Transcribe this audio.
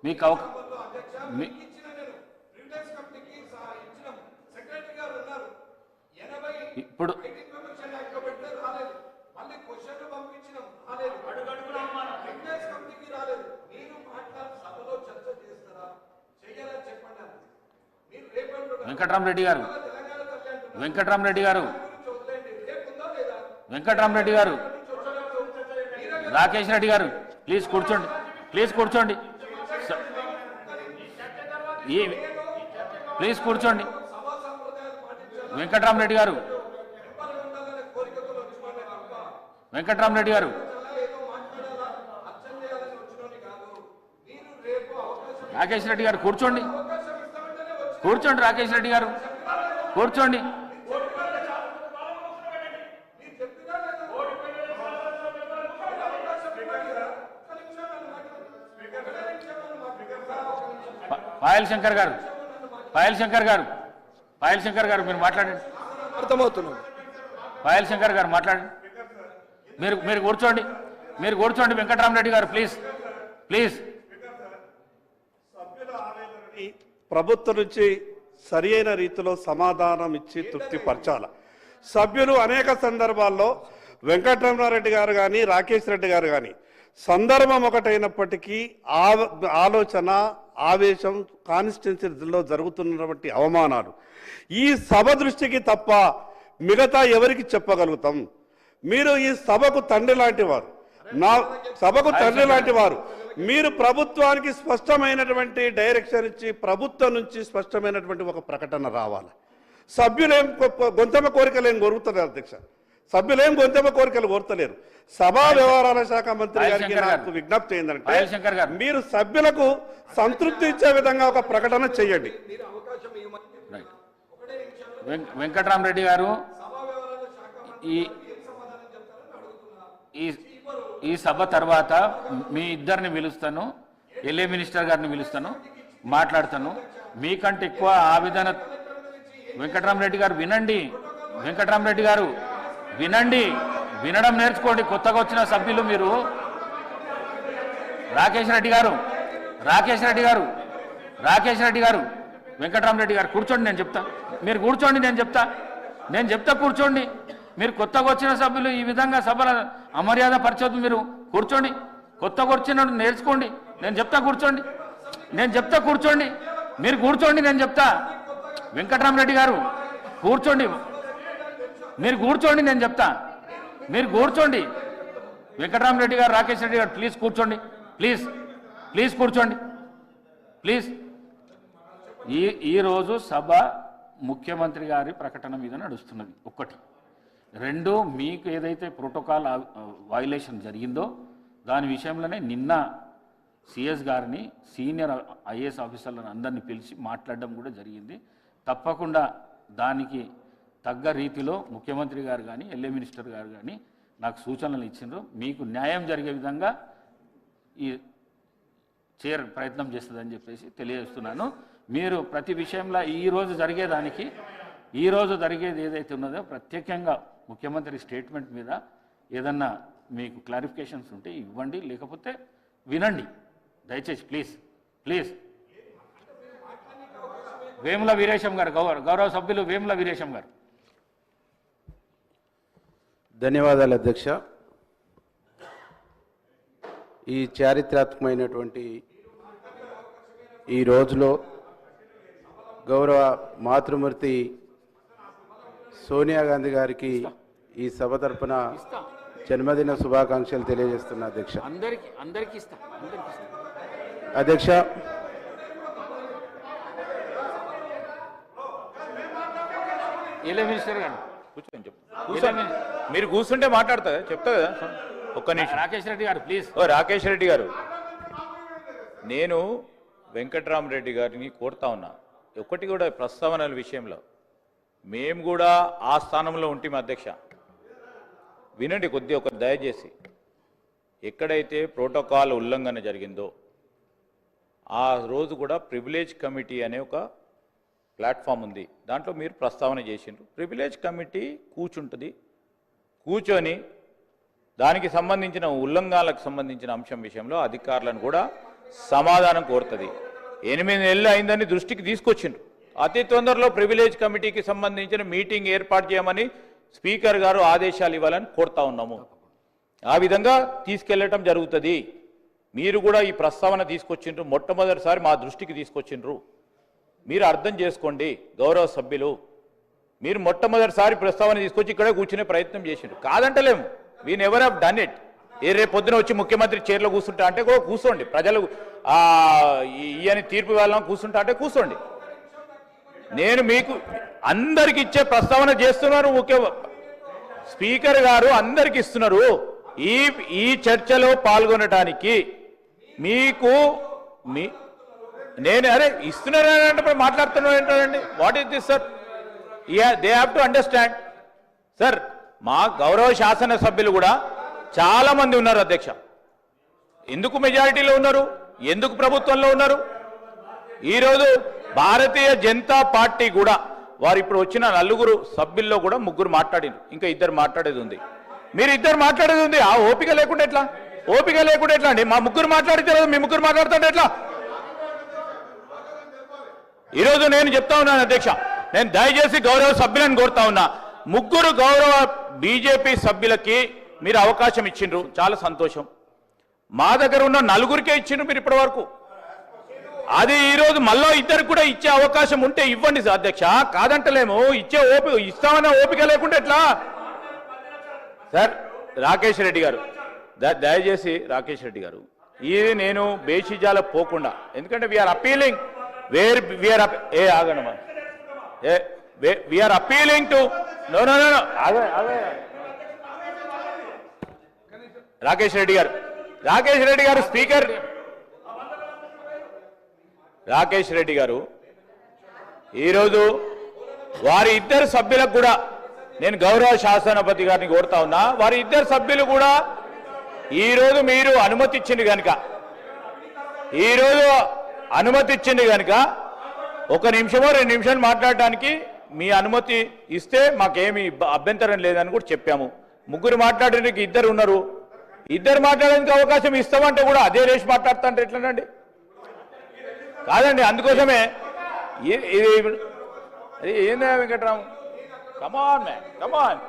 మీకు ఇప్పుడు వెంకట్రామరెడ్డి గారు రాకేష్ రెడ్డి గారు ప్లీజ్ కూర్చోండి, ప్లీజ్ కూర్చోండి, ప్లీజ్ కూర్చోండి. వెంకట్రామరెడ్డి గారు రాకేష్ రెడ్డి గారు కూర్చోండి, రాకేష్ రెడ్డి గారు కూర్చోండి. పాయల్ శంకర్ గారు మీరు మాట్లాడండి. అర్థమవుతున్నాం. పాయల్ శంకర్ గారు మాట్లాడండి. మీరు కూర్చోండి, వెంకట్రామరెడ్డి గారు ప్లీజ్. ప్రభుత్వం నుంచి సరి అయిన రీతిలో సమాధానం ఇచ్చి తృప్తిపరచాలి. సభ్యులు అనేక సందర్భాల్లో వెంకటరమణారెడ్డి గారు కానీ రాకేష్ రెడ్డి గారు కానీ సందర్భం ఒకటైనప్పటికీ ఆలోచన ఆవేశం కాన్స్టిట్యున్సీలో జరుగుతున్నటువంటి అవమానాలు ఈ సభ దృష్టికి తప్ప మిగతా ఎవరికి చెప్పగలుగుతాం? మీరు ఈ సభకు తండ్రి లాంటి వారు, మీరు ప్రభుత్వానికి స్పష్టమైనటువంటి డైరెక్షన్ ఇచ్చి ప్రభుత్వం నుంచి స్పష్టమైనటువంటి ఒక ప్రకటన రావాలి. సభ్యులేం గొంతెమ్మ కోరికలు ఏం కోరుతున్నారు అధ్యక్ష, సభ్యులేం గొంతెమ్మ కోరికలు కోరతలేరు. సభా వ్యవహారాల శాఖ మంత్రి గారికి నాకు విజ్ఞప్తి ఏంటంటే మీరు సభ్యులకు సంతృప్తి ఇచ్చే విధంగా ఒక ప్రకటన చేయండి. వెంకట్రామరెడ్డి గారు ఈ సభ తర్వాత మీ ఇద్దరిని పిలుస్తాను, ఎల్ఏ మినిస్టర్ గారిని పిలుస్తాను, మాట్లాడతాను. మీకంటే ఎక్కువ ఆవేదన వెంకట్రామరెడ్డి గారు వినండి. వినడం నేర్చుకోండి. కొత్తగా వచ్చిన సభ్యులు మీరు. రాకేష్ రెడ్డి గారు వెంకట్రామరెడ్డి గారు కూర్చోండి, నేను చెప్తా. మీరు కూర్చోండి, నేను చెప్తా కూర్చోండి. మీరు కొత్తగా వచ్చిన సభ్యులు ఈ విధంగా సభల అమర్యాద పరిచయం. మీరు కూర్చోండి, కొత్తగా వచ్చిన నేర్చుకోండి. నేను చెప్తా కూర్చోండి, మీరు కూర్చోండి, నేను చెప్తా. వెంకట్రామరెడ్డి గారు కూర్చోండి, మీరు కూర్చోండి, నేను చెప్తా. మీరు కూర్చోండి. వెంకట్రామరెడ్డి గారు, రాకేష్ రెడ్డి గారు ప్లీజ్ కూర్చోండి, ప్లీజ్ కూర్చోండి, ప్లీజ్. ఈరోజు సభ ముఖ్యమంత్రి గారి ప్రకటన మీద నడుస్తున్నది. ఒకటి. రెండు, మీకు ఏదైతే ప్రోటోకాల్ వయలేషన్ జరిగిందో దాని విషయంలోనే నిన్న సిఎస్ గారిని, సీనియర్ ఐఏఎస్ ఆఫీసర్లను అందరినీ పిలిచి మాట్లాడడం కూడా జరిగింది. తప్పకుండా దానికి తగ్గ రీతిలో ముఖ్యమంత్రి గారు కానీ ఎల్ఏ మినిస్టర్ గారు కానీ నాకు సూచనలు ఇచ్చిండ్రు. మీకు న్యాయం జరిగే విధంగా ఈ ప్రయత్నం చేస్తుందని చెప్పేసి తెలియజేస్తున్నాను. మీరు ప్రతి విషయంలో ఈరోజు జరిగేది ఏదైతే ఉన్నదో ప్రత్యేకంగా ముఖ్యమంత్రి స్టేట్మెంట్ మీద ఏదన్నా మీకు క్లారిఫికేషన్స్ ఉంటే ఇవ్వండి, లేకపోతే వినండి దయచేసి ప్లీజ్. వేముల వీరేశం గారు, గౌరవ సభ్యులు వేముల వీరేశం గారు. ధన్యవాదాలు అధ్యక్ష. ఈ చారిత్రాత్మకమైనటువంటి ఈ రోజులో గౌరవ మాతృమూర్తి సోనియా గాంధీ గారికి ఈ సభ తరపున జన్మదిన శుభాకాంక్షలు తెలియజేస్తున్నా అధ్యక్ష. అధ్యక్ష, మీరు కూర్చుంటే మాట్లాడతా చెప్తా కదా. ఒక్క నిమిషం. రాకేష్ రెడ్డి గారు ప్లీజ్. రాకేష్ రెడ్డి గారు, నేను వెంకట్రామరెడ్డి గారిని కోరుతా ఉన్నా, ఒకటి కూడా ప్రస్తావనల విషయంలో మేము కూడా ఆ స్థానంలో ఉంటాం అధ్యక్ష. వినండి కొద్దిగా, ఒక దయచేసి. ఎక్కడైతే ప్రోటోకాల్ ఉల్లంఘన జరిగిందో ఆ రోజు కూడా ప్రివిలేజ్ కమిటీ అనే ఒక ప్లాట్ఫామ్ ఉంది, దాంట్లో మీరు ప్రస్తావన చేసిండ్రు. ప్రివిలేజ్ కమిటీ కూర్చుంటుంది, కూర్చొని దానికి సంబంధించిన ఉల్లంఘనలకు సంబంధించిన అంశం విషయంలో అధికారులను కూడా సమాధానం కోరుతుంది. 8 నెలలు అయిందని దృష్టికి తీసుకొచ్చిండ్రు. అతి తొందరలో ప్రివిలేజ్ కమిటీకి సంబంధించిన మీటింగ్ ఏర్పాటు చేయమని స్పీకర్ గారు ఆదేశాలు ఇవ్వాలని కోరుతా ఉన్నాము. ఆ విధంగా తీసుకెళ్లటం జరుగుతుంది. మీరు కూడా ఈ ప్రస్తావన తీసుకొచ్చిండ్రు, మొట్టమొదటిసారి మా దృష్టికి తీసుకొచ్చిండ్రు. మీరు అర్థం చేసుకోండి గౌరవ సభ్యులు, మీరు మొట్టమొదటిసారి ప్రస్తావన తీసుకొచ్చి ఇక్కడే కూర్చునే ప్రయత్నం చేసిండ్రు. కాదంటలేము, we never have done it. రేపు పొద్దున వచ్చి ముఖ్యమంత్రి చైర్లో కూర్చుంటా అంటే కూడా కూర్చోండి, ప్రజలు ఈయన తీర్పు ఇవ్వాలని కూర్చుంటా అంటే కూర్చోండి. నేను మీకు అందరికి ఇచ్చే ప్రస్తావన చేస్తున్నారు. స్పీకర్ గారు అందరికి ఇస్తున్నారు. ఈ చర్చలో పాల్గొనడానికి మీకు నేను అరే ఇస్తున్నారంటే మాట్లాడుతున్నారు ఏంటండి? What is this sir? They have to understand sir. మా గౌరవ శాసనసభ్యులు కూడా చాలా మంది ఉన్నారు అధ్యక్ష. ఎందుకు మెజారిటీలో ఉన్నారు? ఎందుకు ప్రభుత్వంలో ఉన్నారు? ఈరోజు భారతీయ జనతా పార్టీ కూడా వారు ఇప్పుడు వచ్చిన 4 సభ్యుల్లో కూడా 3 మాట్లాడిండ్రు, ఇంకా 2 మాట్లాడేది ఉంది. మీరు 2 మాట్లాడేది ఉంది. ఆ ఓపిక లేకుండా ఎట్లా? ఓపిక లేకుండా ఎట్లా అండి? మా 3 మాట్లాడితే మీ 3 మాట్లాడుతుంటే ఎట్లా? ఈరోజు నేను చెప్తా ఉన్నాను అధ్యక్ష, నేను దయచేసి గౌరవ సభ్యులను కోరుతా ఉన్నా, 3 గౌరవ బీజేపీ సభ్యులకి మీరు అవకాశం ఇచ్చిండ్రు, చాలా సంతోషం. మా దగ్గర ఉన్న 4కే ఇచ్చిండ్రు మీరు ఇప్పటి వరకు. అది ఈరోజు మళ్ళీ 2 కూడా ఇచ్చే అవకాశం ఉంటే ఇవ్వండి అధ్యక్ష, కాదంటలేము. ఇస్తామన్న ఓపిక లేకుండా ఎట్లా సార్? రాకేష్ రెడ్డి గారు, దయచేసి రాకేష్ రెడ్డి గారు, ఇది నేను బేషిజాల పోకుండా, ఎందుకంటే we're appealing we're appealing to Rakesh Reddy గారు స్పీకర్ రాకేష్ రెడ్డి గారు ఈరోజు వారి 2 సభ్యులకు కూడా నేను గౌరవ శాసనపతి గారిని కోరుతా ఉన్నా, వారి 2 సభ్యులు కూడా ఈరోజు మీరు అనుమతి ఇచ్చింది కనుక, ఈరోజు అనుమతి ఇచ్చింది కనుక 1 నిమిషమో 2 నిమిషాలు మాట్లాడడానికి మీ అనుమతి ఇస్తే మాకేమి అభ్యంతరం లేదని కూడా చెప్పాము. 3 మాట్లాడడానికి 2 ఉన్నారు. 2 మాట్లాడడానికి అవకాశం ఇస్తామంటే కూడా అదే రేసి మాట్లాడుతా అంటే ఎట్లనండి? కాదండి, అందుకోసమే ఇది ఏందా వెంకట్రామ్, కమాన్ మ్యాన్, కమాన్.